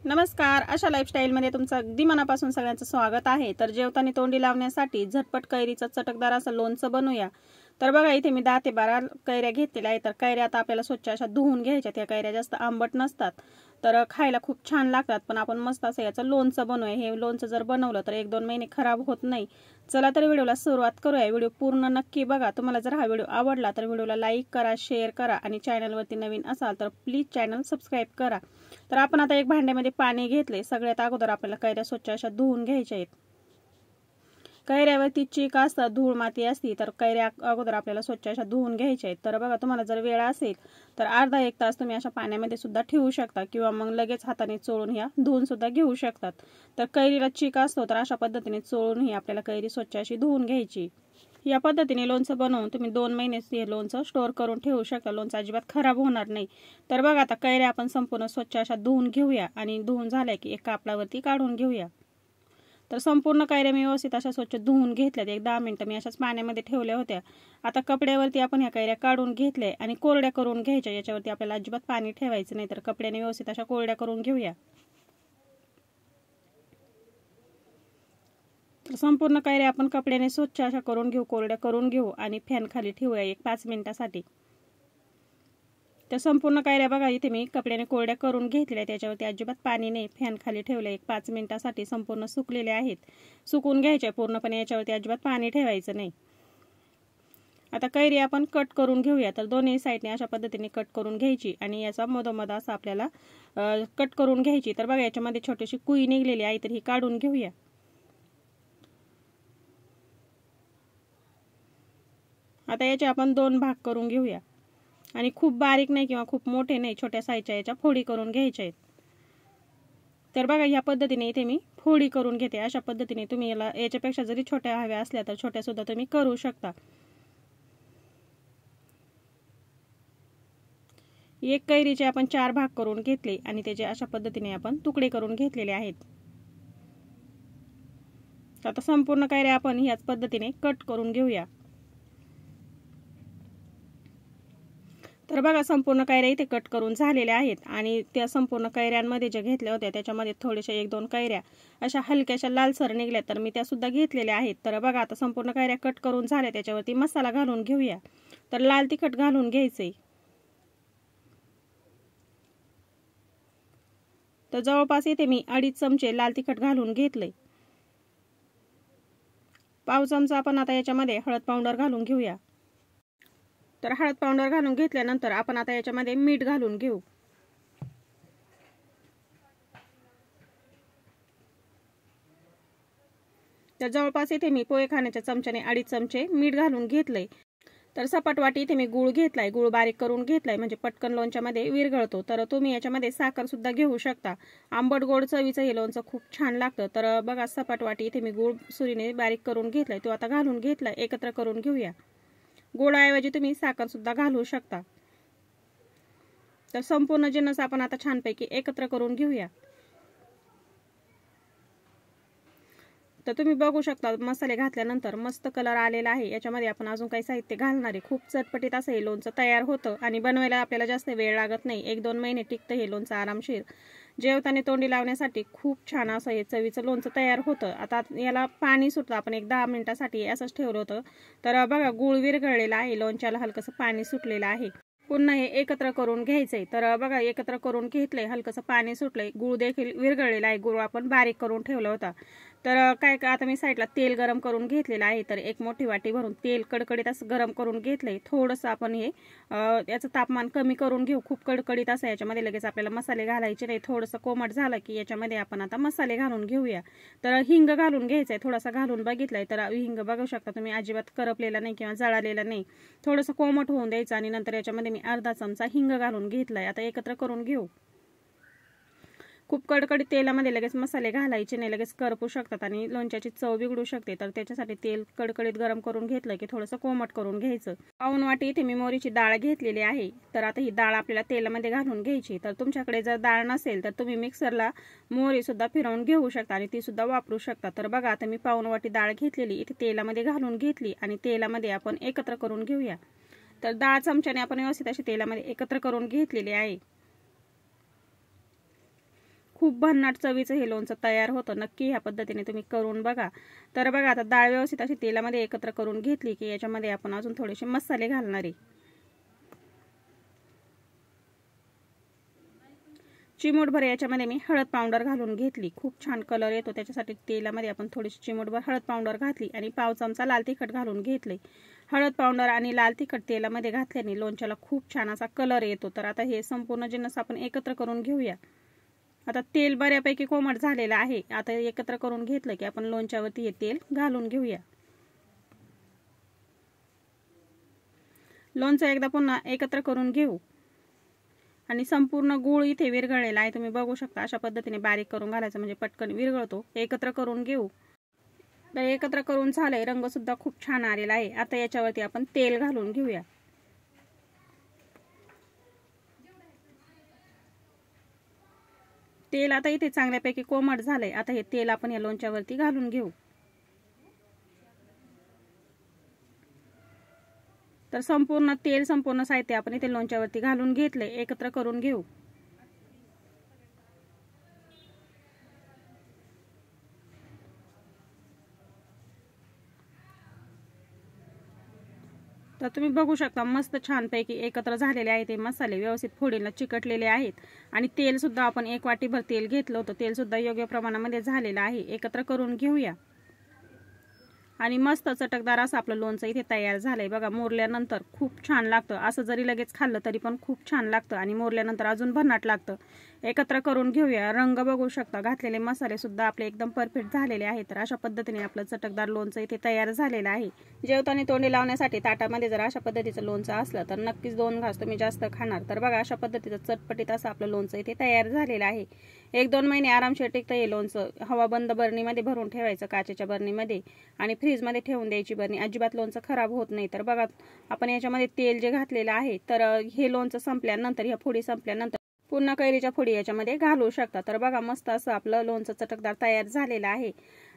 नमस्कार, आशा लाईफस्टाईलमध्ये तुमचं अगदी मनापासून सगळ्यांचं स्वागत आहे। तर जेवताना तोंडी लावण्यासाठी झटपट कैरीचं चटकदार असं लोणचं बनवूया। तर बघा इथे मी 10 ते 12 कैऱ्या घेतलेल्या आहेत। तर कैऱ्या आता आपल्याला स्वच्छ अशा धुवून घ्यायच्या। त्या कैऱ्या जास्त आंबट नसतात, तर खायला खूप छान लागतात। पण आपण मस्त असं याचं लोणचं बनवूया। हे लोणचं जर बनवलं तर 1-2 महिने खराब होत नाही। चला तर व्हिडिओला सुरुवात करूया। व्हिडिओ पूर्ण नक्की बघा। तुम्हाला जर हा व्हिडिओ आवडला तर व्हिडिओला लाईक करा, शेअर करा आणि चॅनलवरती नवीन असाल तर प्लीज चॅनल सबस्क्राईब करा। तर आपण आता एक भांड्यामध्ये पाणी घेतले। सगळ्यात अगोदर आपल्याला कैऱ्या स्वच्छ अशा धुवून घ्यायच्या आहेत। कैऱ्यावरती चीक असतात, धूळ माती असती, तर कैऱ्या अगोदर आपल्याला स्वच्छ अशा धुवून घ्यायच्या आहेत। तर बघा तुम्हाला जर वेळ असेल तर अर्धा 1 तास तुम्ही अशा पाण्यामध्ये सुद्धा ठेवू शकता किंवा मग लगेच हाताने चोळून ह्या धुवून सुद्धा घेऊ शकतात। तर कैरीला चीक असतो तर अशा पद्धतीने चोळून ही आपल्याला कैरी स्वच्छ अशी धुवून घ्यायची। या पद्धतीने लोणचं बनवून तुम्ही 2 महिने हे लोणचं स्टोअर करून ठेवू शकता। लोणचं अजिबात खराब होणार नाही। तर बघा आता कैऱ्या आपण संपूर्ण स्वच्छ अशा धुवून घेऊया आणि धुवून झाल्या की एक कापडावरती काढून घेऊया। तर संपूर्ण कैऱ्या मी व्यवस्थित अशा स्वच्छ धुवून घेतल्यात। 1-10 मिनिटं मी अशाच पाण्यामध्ये ठेवल्या होत्या। आता कपड्यावरती आपण ह्या कैऱ्या काढून घेतल्या आणि कोरड्या करून घ्यायच्या। याच्यावरती आपल्याला अजिबात पाणी ठेवायचं नाही, तर कपड्याने व्यवस्थित अशा कोरड्या करून घेऊया। तर संपूर्ण कैऱ्या आपण कपड्याने स्वच्छ अशा करून घेऊ, कोरड्या करून घेऊ आणि फॅन खाली ठेवूया 5 मिनिटासाठी। तर संपूर्ण कैऱ्या बघा इथे मी कपड्याने कोरड्या करून घेतल्या। त्याच्यावरती अजिबात पाणी नाही, फॅन खाली ठेवले 5 मिनिटासाठी। संपूर्ण सुकलेले आहेत, सुकून घ्यायचे पूर्णपणे। याच्यावरती अजिबात पाणी ठेवायचं नाही। आता कैरी आपण कट करून घेऊया। तर दोन्ही साईडने अशा पद्धतीने कट करून घ्यायची आणि याचा मधोमध असा आपल्याला कट करून घ्यायची। तर बघा याच्यामध्ये छोटीशी कुई निघलेली आहे, तर ही काढून घेऊया। आता याचे आपण 2 भाग करून घेऊया आणि खूप बारीक नाही किंवा खूप मोठे नाही, छोट्या साईजच्या याच्या फोडी करून घ्यायच्या आहेत। तर बघा या पद्धतीने इथे मी फोडी करून घेते। अशा पद्धतीने तुम्ही याच्यापेक्षा जरी छोट्या हव्या असल्या तर छोट्या सुद्धा तुम्ही करू शकता। एक कैरीचे आपण 4 भाग करून घेतले आणि त्याचे अशा पद्धतीने आपण तुकडे करून घेतलेले आहेत। आता संपूर्ण कैऱ्या आपण याच पद्धतीने कट करून घेऊया। तर बघा संपूर्ण कैऱ्या इथे कट करून झालेल्या आहेत आणि त्या संपूर्ण कैऱ्यांमध्ये जे घेतल्या होत्या त्याच्यामध्ये थोडेशा 1-2 कैऱ्या अशा हलक्याशा लालसर निघल्या, तर मी त्या सुद्धा घेतलेल्या आहेत। तर बघा आता संपूर्ण कैऱ्या कट करून झाल्या, त्याच्यावरती मसाला घालून घेऊया। तर लाल तिखट घालून घ्यायचे। तर जवळपास इथे मी 2.5 चमचे लाल तिखट घालून घेतले। पाव चमचा आपण आता याच्यामध्ये हळद पावडर घालून घेऊया। तर हळद पावडर घालून घेतल्यानंतर आपण आता याच्यामध्ये मीठ घालून घेऊ। तर जवळपास इथे मी पोहे खाण्याच्या चमच्याने 2.5 चमचे मीठ घालून घेतले। तर सपाट वाटी इथे मी गूळ घेतलाय, गूळ बारीक करून घेतलाय म्हणजे पटकन लोणच्यामध्ये विरघळतो। तर तुम्ही याच्यामध्ये साखर सुद्धा घेऊ शकता। आंबट गोड चवीचं हे लोणचं खूप छान लागतं। तर बघा सपाट वाटी इथे मी गूळ सुरीने बारीक करून घेतलाय, तो आता घालून घेतलाय, एकत्र करून घेऊया। गोडाऐवजी तुम्ही साखर सुद्धा घालू शकता। तर संपूर्ण जिन्नस आपण आता छानपैकी एकत्र करून घेऊया। तर तुम्ही बघू शकता मसाले घातल्यानंतर मस्त कलर आलेला आहे। याच्यामध्ये आपण अजून काही साहित्य घालणार आहे। खूप चटपटीत असं हे लोणचं तयार होतं आणि बनवायला आपल्याला जास्त वेळ लागत नाही। 1-2 महिने टिकतं हे लोणचं आरामशीर। जेवताना तोंडी लावण्यासाठी खूप छान असं हे चवीचं लोणचं तयार होतं। आता याला पाणी सुटतं, आपण 10 मिनिटासाठी असंच ठेवलं होतं। तर बघा गूळ विरघळलेला आहे, लोणच्याला हलकंसं पाणी सुटलेलं आहे। पुन्हा हे एकत्र करून घ्यायचंय। तर बघा एकत्र करून घेतलंय, हलकंसं पाणी सुटलंय, गूळ देखील विरघळलेला आहे। गूळ आपण बारीक करून ठेवला होता। तर आता मी साईडला तेल गरम करून घेतलेलं आहे। तर 1 मोठी वाटी भरून तेल कडकडीत असं गरम करून घेतलंय। थोडंसं आपण हे याचं तापमान कमी करून घेऊ। खूप कडकडीत असं याच्यामध्ये लगेच आपल्याला मसाले घालायचे नाही। थोडंसं कोमट झालं की याच्यामध्ये आपण आता मसाले घालून घेऊया। तर हिंग घालून घ्यायचंय, थोडासा घालून बघितलाय। तर हिंग बघू शकता तुम्ही अजिबात करपलेला नाही किंवा जळालेला नाही। थोडंसं कोमट होऊन द्यायचं आणि नंतर याच्यामध्ये मी अर्धा चमचा हिंग घालून घेतलाय। आता एकत्र करून घेऊ। खूप कडकडीत तेलामध्ये लगेच मसाले घालायचे नाही, लगेच करपू शकतात आणि लोणच्याची चव बिघडू शकते। तर त्याच्यासाठी तेल कडकडीत गरम करून घेतलं की थोडंसं कोमट करून घ्यायचं। पाऊण वाटी इथे मी मोहरीची डाळ घेतलेली आहे। तर आता ही डाळ आपल्याला तेलामध्ये घालून घ्यायची। तर तुमच्याकडे जर डाळ नसेल तर तुम्ही मिक्सरला मोहरी सुद्धा फिरवून घेऊ शकता आणि ती सुद्धा वापरू शकता। तर बघा आता मी पाऊण वाटी डाळ घेतलेली इथे तेलामध्ये घालून घेतली आणि तेलामध्ये आपण एकत्र करून घेऊया। तर डाळ चमच्याने आपण व्यवस्थित अशी तेलामध्ये एकत्र करून घेतलेली आहे। खूप भन्नाट चवीचं हे लोणचं तयार होतं। नक्की ह्या पद्धतीने तुम्ही करून बघा। तर बघा आता डाळ व्यवस्थित अशी तेलामध्ये एकत्र करून घेतली की याच्यामध्ये आपण अजून थोडेसे मसाले घालणार आहे। चिमूटभर याच्यामध्ये मी हळद पावडर घालून घेतली। खूप छान कलर येतो त्याच्यासाठी तेलामध्ये आपण थोडीशी चिमूटभर हळद पावडर घातली आणि पाव चमचा लाल तिखट घालून घेतले। हळद पावडर आणि लाल तिखट तेलामध्ये घातल्याने लोणच्याला खूप छान असा कलर येतो। तर आता हे संपूर्ण जिन्नस आपण एकत्र करून घेऊया। आता तेल बऱ्यापैकी कोमट झालेलं आहे। आता एकत्र करून घेतलं की आपण लोणच्यावरती हे तेल घालून घेऊया। लोणचं एकदा पुन्हा एकत्र करून घेऊ आणि संपूर्ण गूळ इथे विरघळलेला आहे, तुम्ही बघू शकता। अशा पद्धतीने बारीक करून घालायचं म्हणजे पटकन विरघळतो। एकत्र करून घेऊ। तर एकत्र करून झालंय, रंग सुद्धा खूप छान आलेला आहे। आता याच्यावरती आपण तेल घालून घेऊया। तेल आता इथे चांगल्यापैकी कोमट झालंय। आता हे तेल आपण या लोणच्यावरती घालून घेऊ। तर संपूर्ण साहित्य आपण इथे लोणच्यावरती घालून घेतले। एकत्र करून घेऊ। तर तुम्ही बघू शकता मस्त छानपैकी एकत्र झालेले आहेत। हे मसाले व्यवस्थित फोडीला चिकटलेले आहेत आणि तेल सुद्धा आपण 1 वाटीभर तेल घेतलं होतं। तेल सुद्धा योग्य प्रमाणामध्ये झालेलं आहे। एकत्र करून घेऊया आणि मस्त चटकदार असं आपलं लोणचं इथे तयार झालंय। बघा मुरल्यानंतर खूप छान लागतं। असं जरी लगेच खाल्लं तरी पण खूप छान लागतं आणि मुरल्यानंतर अजून भन्नाट लागतं। एकत्र करून घेऊया। रंग बघू शकता, घातलेले मसाले सुद्धा आपले एकदम परफेक्ट झालेले आहेत। तर अशा पद्धतीने आपलं चटकदार लोणचं इथे तयार झालेलं आहे। जेवताना तोंडी लावण्यासाठी ताटामध्ये जर अशा पद्धतीचं लोणचं असलं तर नक्कीच 2 घास तुम्ही जास्त खाणार। तर बघा अशा पद्धतीचं चटपटीत असं आपलं लोणचं इथे तयार झालेलं आहे। 1-2 महिने आरामशीर टिकतं हे लोणचं। हवा बंद बरणीमध्ये भरून ठेवायचं, काचेच्या बरणीमध्ये, आणि फ्रीजमध्ये ठेवून द्यायची बरणी। अजिबात लोणचं खराब होत नाही। तर बघा आपण याच्यामध्ये तेल जे घातलेलं आहे, तर हे लोणचं संपल्यानंतर, ह्या फोडी संपल्यानंतर पुन्हा कैरीच्या फोडी याच्यामध्ये घालू शकता। तर बघा मस्त असं आपलं लोणचं चटकदार तयार झालेलं आहे।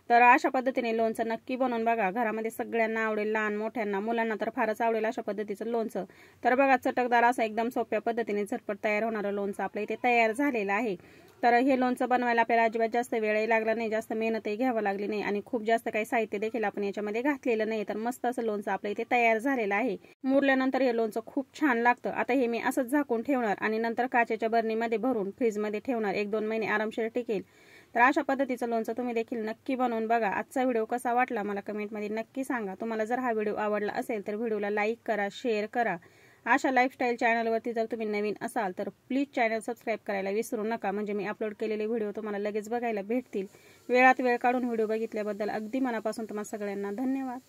तर अशा पद्धतीने लोणचं नक्की बनवून बघा। घरामध्ये सगळ्यांना आवडेल, लहान मोठ्यांना, मुलांना तर फारच आवडेल अशा पद्धतीचं लोणचं। तर बघा चटकदार असं एकदम सोप्या पद्धतीने झटपट तयार होणारं लोणचं आपलं इथे तयार झालेलं आहे। तर हे लोणचं बनवायला आपल्याला अजिबात जास्त वेळही लागला नाही, जास्त मेहनतही घ्यावं लागली नाही आणि खूप जास्त काही साहित्य देखील आपण याच्यामध्ये घातलेलं नाही। तर मस्त असं लोणचं आपलं इथे तयार झालेलं आहे। मुरल्यानंतर हे लोणचं खूप छान लागतं। आता हे मी असंच झाकून ठेवणार आणि नंतर काचेच्या बरणीमध्ये भरून फ्रीजमध्ये ठेवणार। 1-2 महिने आरामशीर टिकेल। तर अशा पद्धतीचं लोणचं तुम्ही देखील नक्की बनवून बघा। आजचा व्हिडिओ कसा वाटला मला कमेंटमध्ये नक्की सांगा। तुम्हाला जर हा व्हिडिओ आवडला असेल तर व्हिडिओला लाईक करा, शेअर करा। आशा लाईफस्टाईल चॅनलवरती जर तुम्ही नवीन असाल तर प्लीज चॅनल सबस्क्राईब करायला विसरू नका, म्हणजे मी अपलोड केलेले व्हिडिओ तुम्हाला लगेच बघायला भेटतील। वेळात वेळ काढून व्हिडिओ बघितल्याबद्दल अगदी मनापासून तुम्हा सगळ्यांना धन्यवाद।